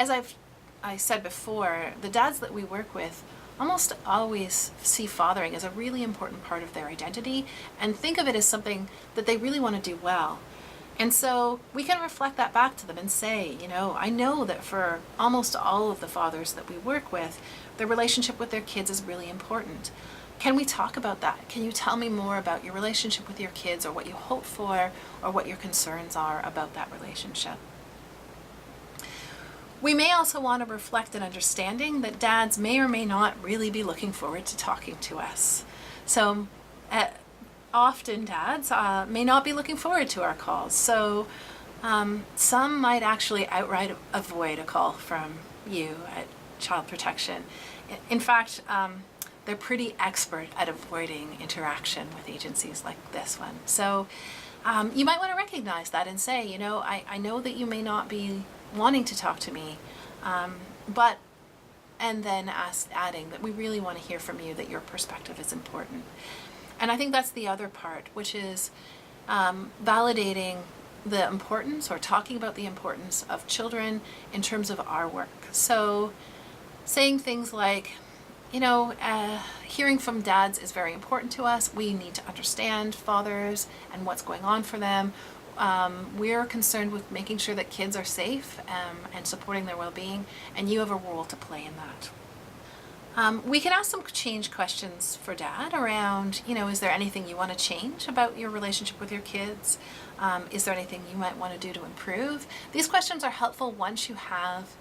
as I said before, the dads that we work with almost always see fathering as a really important part of their identity and think of it as something that they really want to do well. And so we can reflect that back to them and say, I know that for almost all of the fathers that we work with, their relationship with their kids is really important. Can we talk about that? Can you tell me more about your relationship with your kids, or what you hope for, or what your concerns are about that relationship? We may also want to reflect an understanding that dads may or may not really be looking forward to talking to us. So often dads may not be looking forward to our calls. So some might actually outright avoid a call from you at Child Protection. In fact, they're pretty expert at avoiding interaction with agencies like this one. So you might want to recognize that and say, I know that you may not be wanting to talk to me, but, and then adding that we really want to hear from you, that your perspective is important. And I think that's the other part, which is validating the importance, or talking about the importance of children in terms of our work. So saying things like, hearing from dads is very important to us. We need to understand fathers and what's going on for them. We're concerned with making sure that kids are safe and supporting their well-being, and you have a role to play in that. We can ask some change questions for dad around, is there anything you want to change about your relationship with your kids? Is there anything you might want to do to improve? These questions are helpful once you have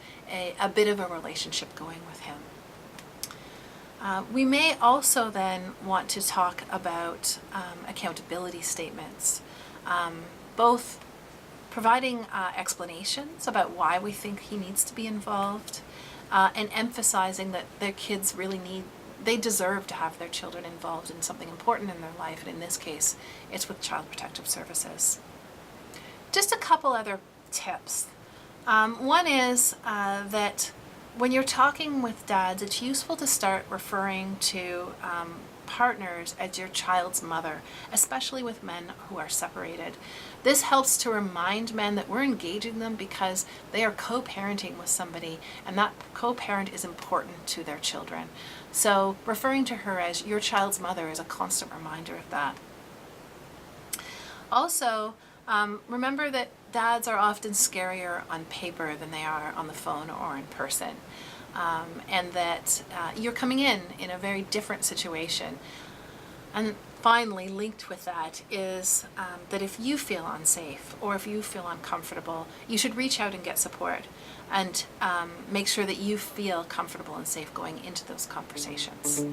a bit of a relationship going with him. We may also then want to talk about accountability statements, both providing explanations about why we think he needs to be involved, and emphasizing that their kids they deserve to have their children involved in something important in their life, and in this case, it's with Child Protective Services. Just a couple other tips. One is that when you're talking with dads, it's useful to start referring to partners as your child's mother, especially with men who are separated. This helps to remind men that we're engaging them because they are co-parenting with somebody, and that co-parent is important to their children. So referring to her as your child's mother is a constant reminder of that. Also, remember that dads are often scarier on paper than they are on the phone or in person, and that you're coming in a very different situation. And finally, linked with that is that if you feel unsafe or if you feel uncomfortable, you should reach out and get support, and make sure that you feel comfortable and safe going into those conversations.